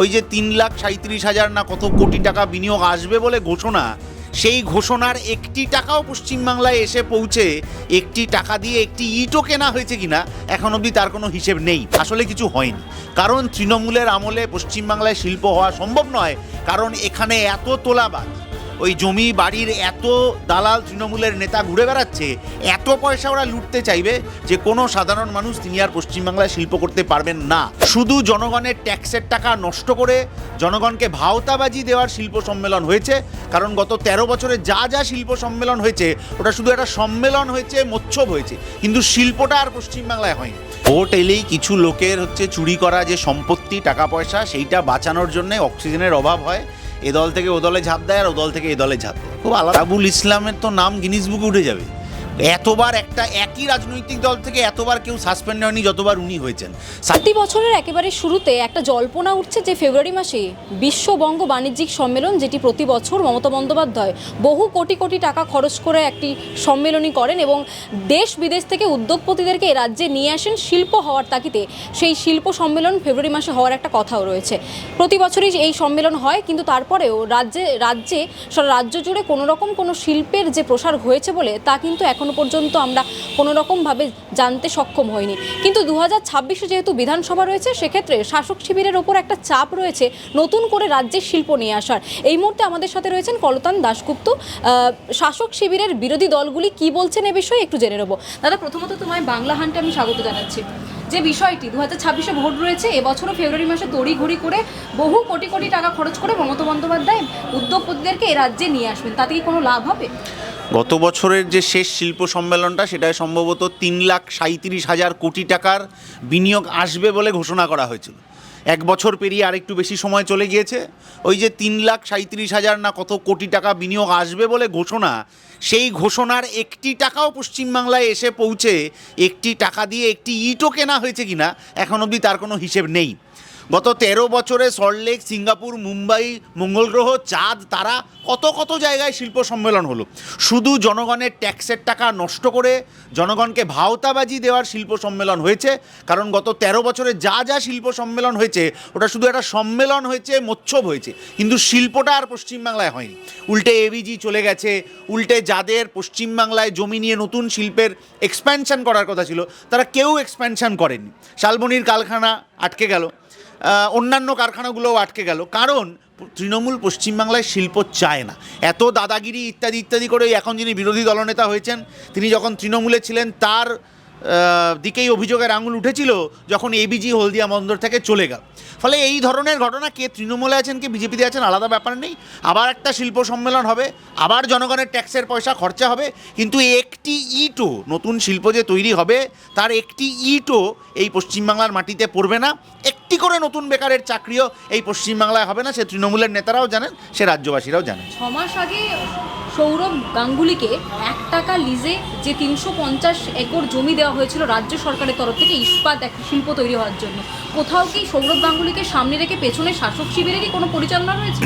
ওই যে 3,37,000 না কত কোটি টাকা বিনিয়োগ আসবে বলে ঘোষণা, সেই ঘোষণার একটি টাকাও পশ্চিমবাংলায় এসে পৌঁছে একটি টাকা দিয়ে একটি ইটও কেনা হয়েছে কিনা এখন অবধি তার কোনো হিসেব নেই। আসলে কিছু হয়নি, কারণ তৃণমূলের আমলে পশ্চিমবাংলায় শিল্প হওয়া সম্ভব নয়, কারণ এখানে এত তোলাবাজ, ওই জমি বাড়ির এত দালাল তৃণমূলের নেতা ঘুরে বেড়াচ্ছে, এত পয়সা ওরা লুটতে চাইবে যে কোনো সাধারণ মানুষ তিনি আর পশ্চিমবাংলায় শিল্প করতে পারবেন না। শুধু জনগণের ট্যাক্সের টাকা নষ্ট করে জনগণকে ভাওতাবাজি দেওয়ার শিল্প সম্মেলন হয়েছে। কারণ গত 13 বছরে যা যা শিল্প সম্মেলন হয়েছে ওটা শুধু একটা সম্মেলন হয়েছে, মোচ্ছব হয়েছে, কিন্তু শিল্পটা আর পশ্চিমবাংলায় হয়নি। ভোট এলেই কিছু লোকের চুরি করা যে সম্পত্তি, টাকা পয়সা, সেইটা বাঁচানোর জন্যে অক্সিজেনের অভাব হয়, এ দল থেকে ও দলে ঝাঁপ দেয় আর ও দল থেকে এ দলে ঝাঁপ দেয়। খুব আলাদা। আবুল ইসলামের তো নাম গিনিস বুকে উঠে যাবে। এতবার একটা একই রাজনৈতিক দল থেকে এতবার কেউ সাসপেন্ড হয়নি যতবার উনি হয়েছেন। প্রতি বছরের একেবারে শুরুতে একটা জল্পনা উঠছে যে ফেব্রুয়ারি মাসে বিশ্ববঙ্গ বাণিজ্যিক সম্মেলন, যেটি প্রতি বছর মমতা বন্দ্যোপাধ্যায় বহু কোটি কোটি টাকা খরচ করে একটি সম্মেলনী করেন এবং দেশ বিদেশ থেকে উদ্যোগপতিদেরকে এ রাজ্যে নিয়ে আসেন শিল্প হওয়ার তাগিদে। সেই শিল্প সম্মেলন ফেব্রুয়ারি মাসে হওয়ার একটা কথাও রয়েছে। প্রতি বছরই এই সম্মেলন হয়, কিন্তু তারপরেও সারা রাজ্য জুড়ে কোনো শিল্পের যে প্রসার হয়েছে বলে তা কিন্তু এখনো পর্যন্ত আমরা কোনো রকমভাবে জানতে সক্ষম হইনি। কিন্তু 2026-এ যেহেতু বিধানসভা রয়েছে, সেক্ষেত্রে শাসক শিবিরের ওপর একটা চাপ রয়েছে নতুন করে রাজ্যের শিল্প নিয়ে আসার। এই মুহূর্তে আমাদের সাথে রয়েছেন কলতান দাশগুপ্ত। শাসক শিবিরের বিরোধী দলগুলি কি বলছেন এ বিষয়ে একটু জেনে নেব। দাদা, প্রথমত তোমায় বাংলা হান্টে আমি স্বাগত জানাচ্ছি। যে বিষয়টি 2026-এ ভোট রয়েছে, এবছরও ফেব্রুয়ারি মাসে তড়িঘড়ি করে বহু কোটি কোটি টাকা খরচ করে মমতা বন্দ্যোপাধ্যায় উদ্যোগপতিদেরকে এ রাজ্যে নিয়ে আসবেন, তাতে কি কোনো লাভ হবে? গত বছরের যে শেষ শিল্প সম্মেলনটা, সেটায় সম্ভবত 3,37,000 কোটি টাকার বিনিয়োগ আসবে বলে ঘোষণা করা হয়েছিল। এক বছর পেরিয়ে আরেকটু বেশি সময় চলে গিয়েছে। ওই যে 3,37,000 না কত কোটি টাকা বিনিয়োগ আসবে বলে ঘোষণা, সেই ঘোষণার একটি টাকাও পশ্চিমবাংলায় এসে পৌঁছে একটি টাকা দিয়ে একটি ইটও কেনা হয়েছে কিনা এখন অবধি তার কোনো হিসেব নেই। গত 13 বছরে সল্টলেক, সিঙ্গাপুর, মুম্বাই, মঙ্গল গ্রহ, চাঁদ, তারা কত জায়গায় শিল্প সম্মেলন হলো। শুধু জনগণের ট্যাক্সের টাকা নষ্ট করে জনগণকে ভাওতাবাজি দেওয়ার শিল্প সম্মেলন হয়েছে। কারণ গত 13 বছরে যা যা শিল্প সম্মেলন হয়েছে ওটা শুধু একটা সম্মেলন হয়েছে, মোচ্ছব হয়েছে, কিন্তু শিল্পটা আর পশ্চিমবাংলায় হয়নি। উল্টে এবিজি চলে গেছে, উল্টে যাদের পশ্চিমবাংলায় জমি নিয়ে নতুন শিল্পের এক্সপ্যানশন করার কথা ছিল তারা কেউ এক্সপ্যানশন করেনি। শালবনির কারখানা আটকে গেল, অন্যান্য কারখানাগুলোও আটকে গেল, কারণ তৃণমূল পশ্চিমবাংলায় শিল্প চায় না। এত দাদাগিরি ইত্যাদি ইত্যাদি করে এখন যিনি বিরোধী দলনেতা হয়েছেন, তিনি যখন তৃণমূলে ছিলেন তার দিকেই অভিযোগের আঙুল উঠেছিল যখন এবিজি হলদিয়া বন্দর থেকে চলে গেল। ফলে এই ধরনের ঘটনা, কে তৃণমূলে আছেন কে বিজেপিতে আছেন আলাদা ব্যাপার নেই, আবার একটা শিল্প সম্মেলন হবে, আবার জনগণের ট্যাক্সের পয়সা খরচা হবে, কিন্তু একটি ইটও, নতুন শিল্প যে তৈরি হবে তার একটি ইটও এই পশ্চিমবাংলার মাটিতে পড়বে না। একটি করে নতুন বেকারের চাকরিও এই পশ্চিমবাংলায় হবে না। সে তৃণমূলের নেতারাও জানেন, সে রাজ্যবাসীরাও জানেন। 6 মাস আগে সৌরভ গাঙ্গুলিকে 1 টাকা লিজে যে 350 একর জমি দেওয়া হয়েছিল রাজ্য সরকারের তরফ থেকে ইস্পাত শিল্প তৈরি হওয়ার জন্য, কোথাও কি সৌরভ গাঙ্গুলিকে সামনে রেখে পেছনে শাসক শিবিরেরই কোনো পরিচালনা রয়েছে?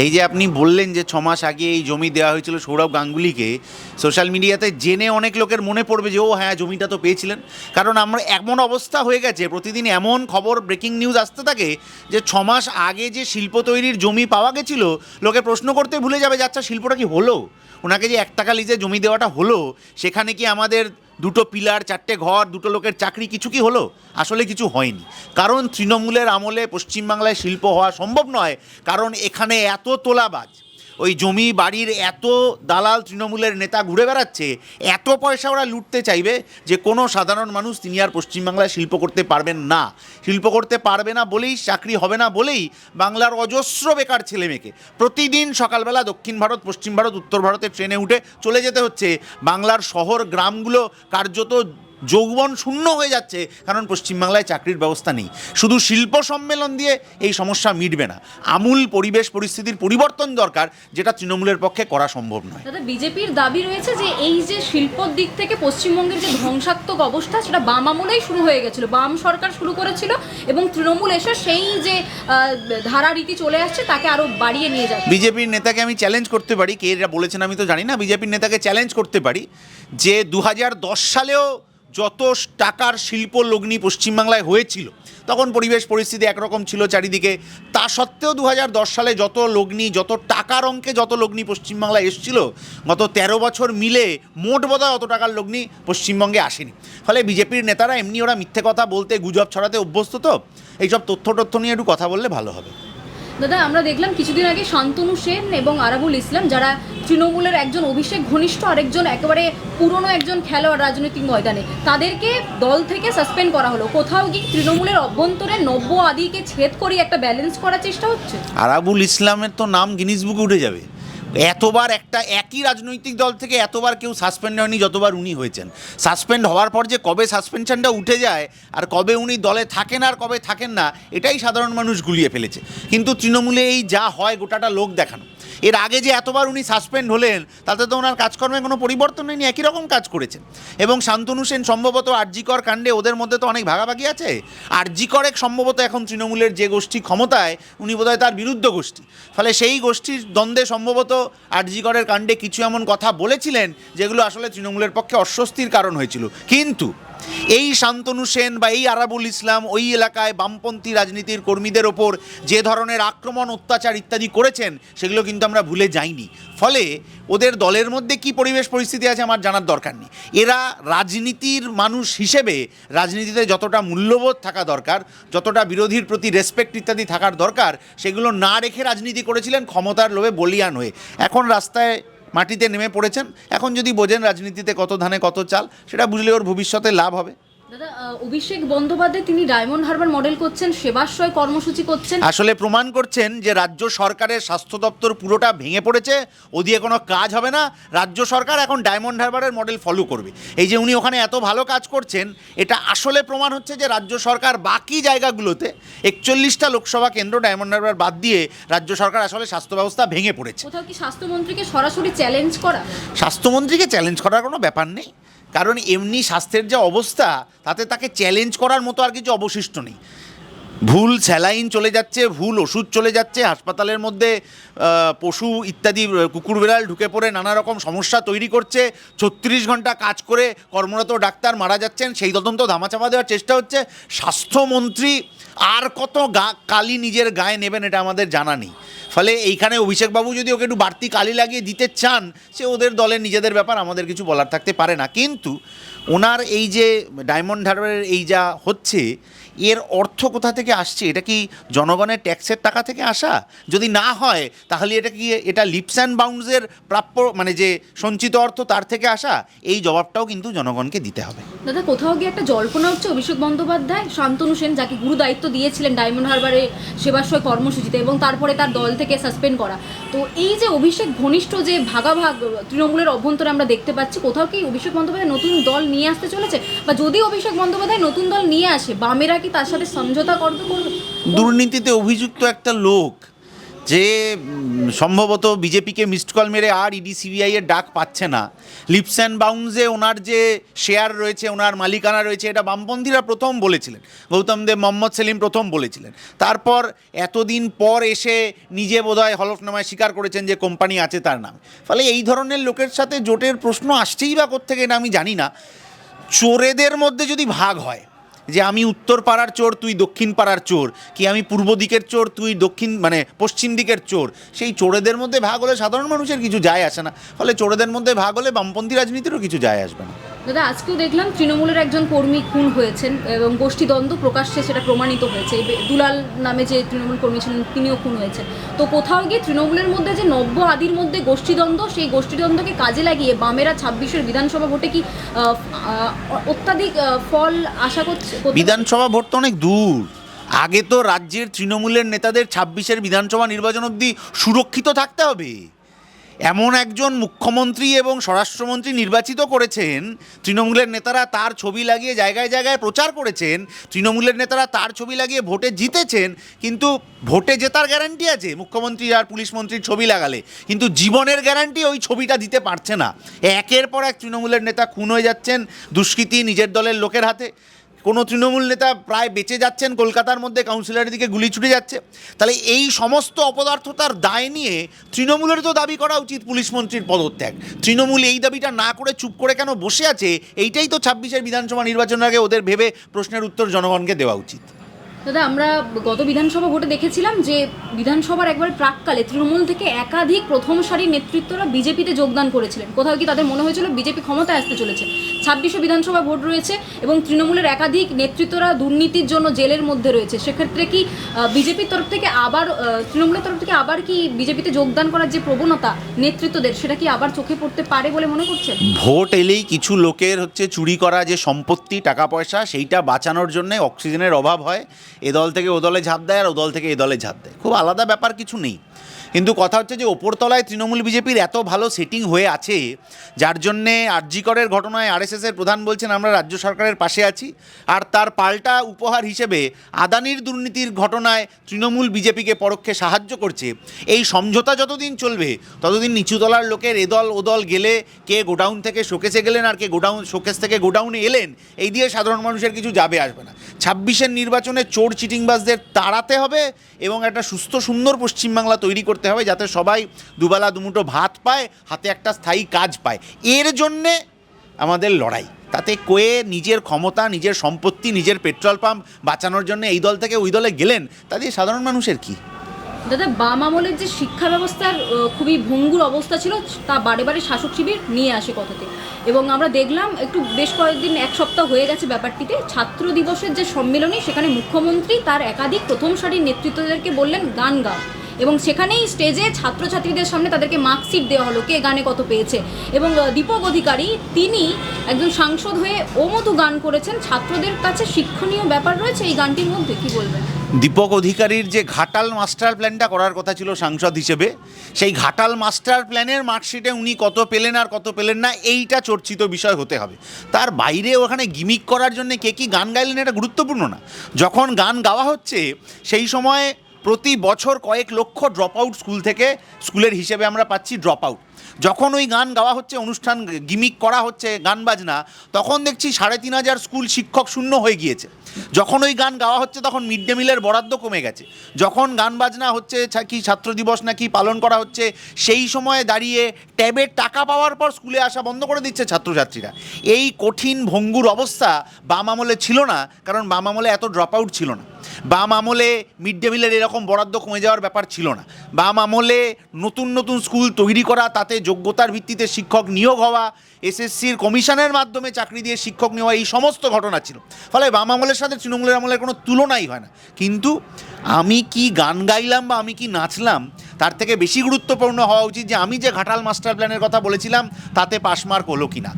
এই যে আপনি বললেন যে 6 মাস আগে এই জমি দেওয়া হয়েছিল সৌরভ গাঙ্গুলিকে, সোশ্যাল মিডিয়াতে জেনে অনেক লোকের মনে পড়বে যে ও হ্যাঁ, জমিটা তো পেয়েছিলেন। কারণ আমরা এমন অবস্থা হয়ে গেছে, প্রতিদিন এমন খবর, ব্রেকিং নিউজ আসতে থাকে যে 6 মাস আগে যে শিল্প তৈরির জমি পাওয়া গেছিল, লোকে প্রশ্ন করতে ভুলে যাবে যে আচ্ছা শিল্পটা কি হলো, ওনাকে যে 1 টাকা লিজে জমি দেওয়াটা হলো, সেখানে কি আমাদের 2টো পিলার, 4টে ঘর, 2টো লোকের চাকরি, কিছু কি হলো? আসলে কিছু হয়নি, কারণ তৃণমূলের আমলে পশ্চিমবাংলায় শিল্প হওয়া সম্ভব নয়, কারণ এখানে এত তোলাবাজ, ওই জমি বাড়ির এত দালাল তৃণমূলের নেতা ঘুরে বেড়াচ্ছে, এত পয়সা ওরা লুটতে চাইবে যে কোনো সাধারণ মানুষ তিনি আর পশ্চিমবাংলায় শিল্প করতে পারবেন না। শিল্প করতে পারবে না বলেই, চাকরি হবে না বলেই বাংলার অজস্র বেকার ছেলেমেয়েকে প্রতিদিন সকালবেলা দক্ষিণ ভারত, পশ্চিম ভারত, উত্তর ভারতের ট্রেনে উঠে চলে যেতে হচ্ছে। বাংলার শহর গ্রামগুলো কার্যত যৌবন শূন্য হয়ে যাচ্ছে, কারণ পশ্চিমবাংলায় চাকরির ব্যবস্থা নেই। শুধু শিল্প সম্মেলন দিয়ে এই সমস্যা মিটবে না, আমূল পরিবেশ পরিস্থিতির পরিবর্তন দরকার, যেটা তৃণমূলের পক্ষে করা সম্ভব নয়। দাদা, বিজেপির দাবি রয়েছে যে এই যে শিল্পর দিক থেকে পশ্চিমবঙ্গের যে ধ্বংসাত্মক অবস্থা, সেটা বাম আমলেই শুরু হয়ে গেছিল, বাম সরকার শুরু করেছিল এবং তৃণমূল এসে সেই যে ধারা রীতি চলে আসছে তাকে আরও বাড়িয়ে নিয়ে যাচ্ছে। বিজেপির নেতাকে আমি চ্যালেঞ্জ করতে পারি, কে এটা বলেছেন আমি তো জানি না, বিজেপির নেতাকে চ্যালেঞ্জ করতে পারি যে 2010 সালেও যত টাকার শিল্প লগ্নি পশ্চিমবাংলায় হয়েছিল, তখন পরিবেশ পরিস্থিতি একরকম ছিল চারিদিকে, তা সত্ত্বেও 2010 সালে যত লগ্নি, যত টাকার অঙ্কে যত লগ্নি পশ্চিমবাংলায় এসেছিল, গত 13 বছর মিলে মোট বোধহয় অত টাকার লগ্নি পশ্চিমবঙ্গে আসেনি। ফলে বিজেপির নেতারা এমনি ওরা মিথ্যে কথা বলতে, গুজব ছড়াতে অভ্যস্ত, তো এইসব তথ্য নিয়ে একটু কথা বললে ভালো হবে। দাদা, আমরা দেখলাম কিছুদিন আগে শান্তনু সেন এবং আরাবুল ইসলাম, যারা তৃণমূলের একজন অভিষেক ঘনিষ্ঠ, আরেকজন একেবারে পুরনো একজন খেলোয়াড় রাজনৈতিক ময়দানে, তাদেরকে দল থেকে সাসপেন্ড করা হলো। কোথাও কি তৃণমূলের অভ্যন্তরে নব্য আদিকে ছেদ করে একটা ব্যালেন্স করার চেষ্টা হচ্ছে? আরাবুল ইসলামের তো নাম গিনিস বুকে উঠে যাবে। এতবার একটা একই রাজনৈতিক দল থেকে এতবার কেউ সাসপেন্ড হয়নি যতবার উনি হয়েছেন। সাসপেন্ড হওয়ার পর যে কবে সাসপেনশনটা উঠে যায় আর কবে উনি দলে থাকেন আর কবে থাকেন না, এটাই সাধারণ মানুষ গুলিয়ে ফেলেছে। কিন্তু তৃণমূলে এই যা হয় গোটাটা লোক দেখানো। এর আগে যে এতবার উনি সাসপেন্ড হলেন, তাতে তো ওনার কাজকর্মে কোনো পরিবর্তন হয়নি, একই রকম কাজ করেছেন। এবং শান্তনু সেন সম্ভবত আরজিকর কাণ্ডে ওদের মধ্যে তো অনেক ভাগাভাগি আছে। আরজিকরে সম্ভবত এখন তৃণমূলের যে গোষ্ঠী ক্ষমতায়, উনি বোধহয় তার বিরুদ্ধ গোষ্ঠী। ফলে সেই গোষ্ঠীর দ্বন্দ্বে সম্ভবত আরজিকরের কাণ্ডে কিছু এমন কথা বলেছিলেন যেগুলো আসলে তৃণমূলের পক্ষে অস্বস্তির কারণ হয়েছিল। কিন্তু এই শান্তনু সেন বা এই আরাবুল ইসলাম ওই এলাকায় বামপন্থী রাজনীতির কর্মীদের ওপর যে ধরনের আক্রমণ, অত্যাচার ইত্যাদি করেছেন, সেগুলো কিন্তু আমরা ভুলে যাইনি। ফলে ওদের দলের মধ্যে কি পরিবেশ পরিস্থিতি আছে আমার জানার দরকার নেই। এরা রাজনীতির মানুষ হিসেবে রাজনীতিতে যতটা মূল্যবোধ থাকা দরকার, যতটা বিরোধীর প্রতি রেসপেক্ট ইত্যাদি থাকার দরকার, সেগুলো না রেখে রাজনীতি করেছিলেন ক্ষমতার লোভে বলিয়ান হয়ে। এখন রাস্তায় মাটিতে নেমে পড়েছেন। এখন যদি বোঝেন রাজনীতিতে কত ধানে কত চাল, সেটা বুঝলে ওর ভবিষ্যতে লাভ হবে। দাদা, অভিষেক বন্দ্যোপাধ্যায় তিনি ডায়মন্ড হারবার মডেল করছেন, সেবাশ্রয় কর্মসূচি করছেন, আসলে প্রমাণ করছেন যে রাজ্য সরকারের স্বাস্থ্য দপ্তর পুরোটা ভেঙে পড়েছে, ওদিকে কোনো কাজ হবে না। রাজ্য সরকার এখন ডায়মন্ড হারবারের মডেল ফলো করবে। এই যে উনি ওখানে এত ভালো কাজ করছেন, এটা আসলে প্রমাণ হচ্ছে যে রাজ্য সরকার বাকি জায়গাগুলোতে 41টা লোকসভা কেন্দ্র ডায়মন্ড হারবার বাদ দিয়ে রাজ্য সরকার আসলে স্বাস্থ্য ব্যবস্থা ভেঙে পড়েছে। কোথাও কি স্বাস্থ্যমন্ত্রীকে সরাসরি চ্যালেঞ্জ করা? স্বাস্থ্যমন্ত্রীকে চ্যালেঞ্জ করার কোনো ব্যাপার নেই, কারণ এমনি স্বাস্থ্যের যে অবস্থা, তাতে তাকে চ্যালেঞ্জ করার মতো আর কিছু অবশিষ্ট নেই। ভুল স্যালাইন চলে যাচ্ছে, ভুল ওষুধ চলে যাচ্ছে, হাসপাতালের মধ্যে পশু ইত্যাদি কুকুর বিড়াল ঢুকে পড়ে নানা রকম সমস্যা তৈরি করছে। 36 ঘন্টা কাজ করে কর্মরত ডাক্তার মারা যাচ্ছেন, সেই তদন্ত ধামাচাপা দেওয়ার চেষ্টা হচ্ছে। স্বাস্থ্যমন্ত্রী আর কত কালি নিজের গায়ে নেবেন, এটা আমাদের জানা নেই। ফলে এইখানে অভিষেকবাবু যদি ওকে একটু বাড়তি কালি লাগিয়ে দিতে চান, সে ওদের দলের নিজেদের ব্যাপার, আমাদের কিছু বলার থাকতে পারে না। কিন্তু ওনার এই যে ডায়মন্ড হারবারের এই যা হচ্ছে, এর অর্থ কোথা থেকে আসছে? এটা কি জনগণের ট্যাক্সের টাকা থেকে আসা? যদি না হয় তাহলে এটা লিপস অ্যান্ড বাউন্ডসের প্রাপ্য, মানে যে সঞ্চিত অর্থ তার থেকে আসা? এই জবাবটাও কিন্তু জনগণকে দিতে হবে। দাদা, কোথাও গিয়ে একটা জল্পনা হচ্ছে অভিষেক বন্দ্যোপাধ্যায় শান্তনু সেন, যাকে গুরু দায়িত্ব দিয়েছিলেন ডায়মন্ড হারবারে সেবাশ্রয় কর্মসূচিতে এবং তারপরে তার দল থেকে সাসপেন্ড করা, তো এই যে অভিষেক ঘনিষ্ঠ যে ভাগাভাগ তৃণমূলের অভ্যন্তরে আমরা দেখতে পাচ্ছি, কোথাও কি অভিষেক বন্দ্যোপাধ্যায় নতুন দল নিয়ে আসতে চলেছে? বা যদি অভিষেক বন্দ্যোপাধ্যায় নতুন দল নিয়ে আসে, বামেরা কি তার সাথে সমঝোতা করবে? দুর্নীতিতে অভিযুক্ত একটা লোক যে সম্ভবত বিজেপিকে মিসড কল মেরে আর ইডি সিবিআই এর ডাক পাচ্ছে না, লিপস অ্যান্ড বাউন্ডসে ওনার যে শেয়ার রয়েছে, ওনার মালিকানা রয়েছে, এটা বামপন্থীরা প্রথম বলেছিলেন, গৌতম দেব, মোহাম্মদ সেলিম প্রথম বলেছিলেন। তারপর এতদিন পর এসে নিজে বোধহয় হলফনামায় স্বীকার করেছেন যে কোম্পানি আছে তার নামে। ফলে এই ধরনের লোকের সাথে জোটের প্রশ্ন আসছেই বা কোত্থেকে, এটা আমি জানি না। চোরেদের মধ্যে যদি ভাগ হয়, যে আমি উত্তর পাড়ার চোর, তুই দক্ষিণ পাড়ার চোর, কি আমি পূর্ব দিকের চোর, তুই পশ্চিম দিকের চোর, সেই চোরেদের মধ্যে ভাগ হলে সাধারণ মানুষের কিছু যায় আসে না। ফলে চোরেদের মধ্যে ভাগ হলে বামপন্থী রাজনীতিরও কিছু যায় আসবে না। দাদা, আজকেও দেখলাম তৃণমূলের একজন কর্মী খুন হয়েছেন এবং গোষ্ঠীদ্বন্দ্ব প্রকাশ্যে সেটা প্রমাণিত হয়েছে। দুলাল নামে যে তৃণমূল কর্মী ছিলেন, তিনিও খুন হয়েছেন। তো কোথাও গিয়ে তৃণমূলের মধ্যে যে নব্য আদির মধ্যে গোষ্ঠীদ্বন্দ্ব, সেই গোষ্ঠীদ্বন্দ্বকে কাজে লাগিয়ে বামেরা 26-এর বিধানসভা ভোটে কি অত্যাধিক ফল আশা করছে? বিধানসভা ভোট তো অনেক দূর, আগে তো রাজ্যের তৃণমূলের নেতাদের 26-এর বিধানসভা নির্বাচন অবধি সুরক্ষিত থাকতে হবে। এমন একজন মুখ্যমন্ত্রী এবং স্বরাষ্ট্রমন্ত্রী নির্বাচিত করেছেন, তৃণমূলের নেতারা তার ছবি লাগিয়ে জায়গায় জায়গায় প্রচার করেছেন, তৃণমূলের নেতারা তার ছবি লাগিয়ে ভোটে জিতেছেন। কিন্তু ভোটে জেতার গ্যারান্টি আছে মুখ্যমন্ত্রী আর পুলিশ মন্ত্রীর ছবি লাগালে, কিন্তু জীবনের গ্যারান্টি ওই ছবিটা দিতে পারছে না। একের পর এক তৃণমূলের নেতা খুন হয়ে যাচ্ছেন দুষ্কৃতী নিজের দলের লোকের হাতে। কোনো তৃণমূল নেতা প্রায় বেঁচে যাচ্ছেন, কলকাতার মধ্যে কাউন্সিলরের দিকে গুলি ছুটে যাচ্ছে। তাহলে এই সমস্ত অপদার্থতার দায় নিয়ে তৃণমূলের তো দাবি করা উচিত পুলিশ মন্ত্রীর পদত্যাগ। তৃণমূল এই দাবিটা না করে চুপ করে কেন বসে আছে, এইটাই তো 26-এর বিধানসভা নির্বাচনের আগে ওদের ভেবে প্রশ্নের উত্তর জনগণকে দেওয়া উচিত। দাদা, আমরা গত বিধানসভা ভোটে দেখেছিলাম যে বিধানসভার একবার প্রাককালে তৃণমূল থেকে একাধিক প্রথম সারির নেতৃত্বরা বিজেপিতে যোগদান করেছিলেন। কোথাও কি তাদের মনে হয়েছিল বিজেপি ক্ষমতায় আসতে চলেছে? 26 বিধানসভা ভোট রয়েছে এবং তৃণমূলের একাধিক নেতৃত্বরা দুর্নীতির জন্য জেলের মধ্যে রয়েছে। সেক্ষেত্রে কি বিজেপির তরফ থেকে আবার তৃণমূলের তরফ থেকে আবার কি বিজেপিতে যোগদান করার যে প্রবণতা নেতৃত্বদের, সেটা কি আবার চোখে পড়তে পারে বলে মনে করছেন? ভোট এলেই কিছু লোকের চুরি করা যে সম্পত্তি, টাকা পয়সা, সেইটা বাঁচানোর জন্য অক্সিজেনের অভাব হয়, এ দল থেকে ও দলে ঝাঁপ দেয় আর ও দল থেকে এ দলে ঝাঁপ দেয়। খুব আলাদা ব্যাপার কিছু নেই। কিন্তু কথা হচ্ছে যে ওপরতলায় তৃণমূল বিজেপির এত ভালো সেটিং হয়ে আছে, যার জন্যে আরজি করের ঘটনায় আরএসএসের প্রধান বলছেন আমরা রাজ্য সরকারের পাশে আছি, আর তার পাল্টা উপহার হিসেবে আদানির দুর্নীতির ঘটনায় তৃণমূল বিজেপিকে পরোক্ষে সাহায্য করছে। এই সমঝোতা যতদিন চলবে ততদিন নিচুতলার লোকের এদল ওদল গেলে কে গোডাউন থেকে শোকেসে গেলেন আর কে শোকেস থেকে গোডাউনে এলেন, এই দিয়ে সাধারণ মানুষের কিছু যাবে আসবে না। 26-এর নির্বাচনে চোর চিটিংবাজদের তাড়াতে হবে এবং একটা সুস্থ সুন্দর পশ্চিমবাংলা তৈরি করতে হবে, যাতে সবাই দুবেলা দুমুঠো ভাত পায়, হাতে একটা স্থায়ী কাজ পায়। এর জন্যে আমাদের লড়াই। তাতে কয়ে নিজের ক্ষমতা, নিজের সম্পত্তি, নিজের পেট্রোল পাম্প বাঁচানোর জন্য এই দল থেকে ওই দলে গেলেন, তাতে সাধারণ মানুষের কি? দাদা, বাম আমলের যে শিক্ষা ব্যবস্থার খুবই ভঙ্গুর অবস্থা ছিল, তা বারে বারে শাসক শিবির নিয়ে আসে কথাতে। এবং আমরা দেখলাম একটু বেশ কয়েকদিন, এক সপ্তাহ হয়ে গেছে ব্যাপারটিতে, ছাত্র দিবসের যে সম্মেলনী, সেখানে মুখ্যমন্ত্রী তার একাধিক প্রথম সারির নেতৃত্বদেরকে বললেন গান গাও, এবং সেখানেই স্টেজে ছাত্রছাত্রীদের সামনে তাদেরকে মার্কশিট দেওয়া হলো কে গানে কত পেয়েছে। এবং দীপক অধিকারী, তিনি একজন সাংসদ হয়ে ও মতো গান করেছেন। ছাত্রদের কাছে শিক্ষণীয় ব্যাপার রয়েছে এই গানটির মধ্যে, কি বলবেন? দীপক অধিকারীর যে ঘাটাল মাস্টার প্ল্যানটা করার কথা ছিল সাংসদ হিসেবে, সেই ঘাটাল মাস্টার প্ল্যানের মার্কশিটে উনি কত পেলেন আর কত পেলেন না, এইটা চর্চিত বিষয় হতে হবে। তার বাইরে ওখানে গিমিক করার জন্য কে কী গান গাইলেন এটা গুরুত্বপূর্ণ না। যখন গান গাওয়া হচ্ছে সেই সময় প্রতি বছর কয়েক লক্ষ ড্রপ আউট স্কুল থেকে, স্কুলের হিসেবে আমরা পাচ্ছি ড্রপ আউট। যখন ওই গান গাওয়া হচ্ছে, অনুষ্ঠান গিমিক করা হচ্ছে, গান বাজনা, তখন দেখছি 3,500 স্কুল শিক্ষক শূন্য হয়ে গিয়েছে। যখন ওই গান গাওয়া হচ্ছে তখন মিড ডে মিলের বরাদ্দ কমে গেছে। যখন গান বাজনা হচ্ছে, কি ছাত্র দিবস নাকি পালন করা হচ্ছে, সেই সময়ে দাঁড়িয়ে ট্যাবের টাকা পাওয়ার পর স্কুলে আসা বন্ধ করে দিচ্ছে ছাত্রছাত্রীরা। এই কঠিন ভঙ্গুর অবস্থা বাম আমলে ছিল না, কারণ বাম আমলে এত ড্রপ আউট ছিল না। বাম আমলে মিড ডে মিলের এরকম বরাদ্দ কমে যাওয়ার ব্যাপার ছিল না। বাম আমলে নতুন নতুন স্কুল তৈরি করা, তাতে যোগ্যতার ভিত্তিতে শিক্ষক নিয়োগ হওয়া, এসএসসির কমিশনের মাধ্যমে চাকরি দিয়ে শিক্ষক নেওয়া, এই সমস্ত ঘটনা ছিল। ফলে বাম আমলের সাথে তৃণমূলের আমলের কোনো তুলনাই হয় না। কিন্তু আমি কি গান গাইলাম বা আমি কি নাচলাম, তার থেকে বেশি গুরুত্বপূর্ণ হওয়া উচিত যে আমি যে ঘাটাল মাস্টার প্ল্যানের কথা বলেছিলাম তাতে পাসমার্ক হলো কি না।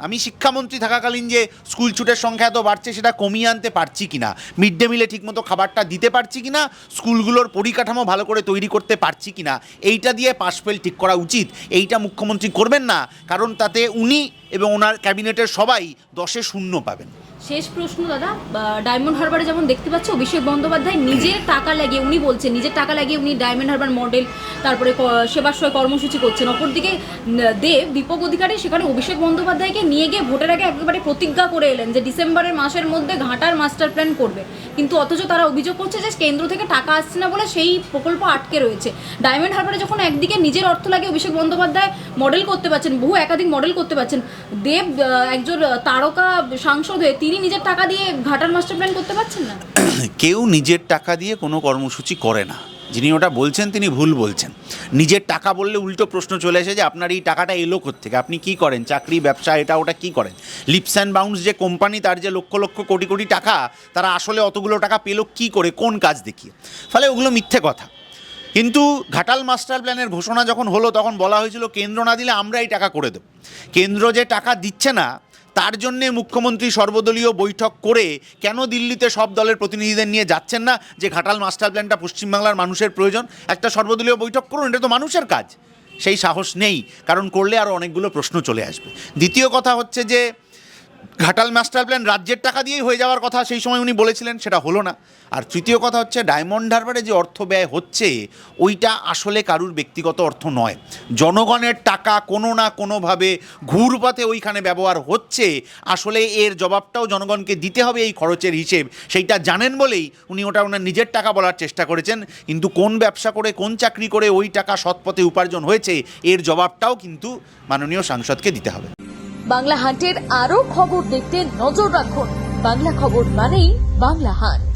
আমি শিক্ষামন্ত্রী থাকাকালীন যে স্কুল ছুটের সংখ্যা এত বাড়ছে, সেটা কমিয়ে আনতে পারছি কি না, মিড ডে মিলে ঠিকমতো খাবারটা দিতে পারছি কি না, স্কুলগুলোর পরিকাঠামো ভালো করে তৈরি করতে পারছি কি না, এইটা দিয়ে পাস ফেল ঠিক করা উচিত। এইটা মুখ্যমন্ত্রী করবেন না, কারণ তাতে উনি এবং ওনার ক্যাবিনেটের সবাই 10-এ 0 পাবেন। শেষ প্রশ্ন দাদা, ডায়মন্ড হারবারে যেমন দেখতে পাচ্ছ অভিষেক বন্দ্যোপাধ্যায় নিজের টাকা লাগিয়ে, উনি বলছেন নিজের টাকা লাগিয়ে উনি ডায়মন্ড হারবার মডেল, তারপরে সেবাশ্রয় কর্মসূচি করছেন। অপরদিকে দীপক অধিকারী সেখানে অভিষেক বন্দ্যোপাধ্যায়কে নিয়ে গিয়ে ভোটের আগে একেবারে প্রতিজ্ঞা করে এলেন যে ডিসেম্বরের মাসের মধ্যে ঘাটার মাস্টার প্ল্যান করবে। কিন্তু অথচ তারা অভিযোগ করছে যে কেন্দ্র থেকে টাকা আসছে না বলে সেই প্রকল্প আটকে রয়েছে। ডায়মন্ড হারবারে যখন একদিকে নিজের অর্থ লাগিয়ে অভিষেক বন্দ্যোপাধ্যায় মডেল করতে পারছেন, বহু একাধিক মডেল করতে পারছেন, দেব একজন তারকা সাংসদ হয়ে তিনি নিজের টাকা দিয়ে ঘাটার মাস্টার প্ল্যান করতে পারছেন না। কেউ নিজের টাকা দিয়ে কোনো কর্মসূচি করে না। যিনি ওটা বলছেন তিনি ভুল বলছেন। নিজের টাকা বললে উল্টো প্রশ্ন চলে আসে যে আপনার এই টাকাটা এলো কোত্থেকে, আপনি কি করেন, চাকরি, ব্যবসা, এটা ওটা কি করেন। লিপস অ্যান্ড বাউন্স যে কোম্পানি, তার যে লক্ষ লক্ষ কোটি কোটি টাকা, তারা আসলে অতগুলো টাকা পেলো কি করে, কোন কাজ দেখিয়ে। ফলে ওগুলো মিথ্যে কথা। কিন্তু ঘাটাল মাস্টার প্ল্যানের ঘোষণা যখন হলো তখন বলা হয়েছিল কেন্দ্র না দিলে আমরা এই টাকা করে দেব। কেন্দ্র যে টাকা দিচ্ছে না, তার জন্যে মুখ্যমন্ত্রী সর্বদলীয় বৈঠক করে কেন দিল্লিতে সব দলের প্রতিনিধিদের নিয়ে যাচ্ছেন না যে ঘাটাল মাস্টার প্ল্যানটা পশ্চিমবাংলার মানুষের প্রয়োজন, একটা সর্বদলীয় বৈঠক করুন, এটা তো মানুষের কাজ। সেই সাহস নেই, কারণ করলে আরও অনেকগুলো প্রশ্ন চলে আসবে। দ্বিতীয় কথা হচ্ছে যে ঘাটাল মাস্টার প্ল্যান রাজ্যের টাকা দিয়েই হয়ে যাওয়ার কথা সেই সময় উনি বলেছিলেন, সেটা হলো না। আর তৃতীয় কথা হচ্ছে ডায়মন্ড হারবারে যে অর্থ ব্যয় হচ্ছে ওইটা আসলে কারুর ব্যক্তিগত অর্থ নয়, জনগণের টাকা কোনো না কোনোভাবে ঘুরপাতে ওইখানে ব্যবহার হচ্ছে। আসলে এর জবাবটাও জনগণকে দিতে হবে, এই খরচের হিসেব সেইটা জানেন বলেই উনি ওটা ওনার নিজের টাকা বলার চেষ্টা করেছেন। কিন্তু কোন ব্যবসা করে কোন চাকরি করে ওই টাকা সৎপথে উপার্জন হয়েছে এর জবাবটাও কিন্তু মাননীয় সাংসদকে দিতে হবে। বাংলা হান্টের আরও খবর দেখতে নজর রাখুন। বাংলা খবর মানেই বাংলা হান্ট।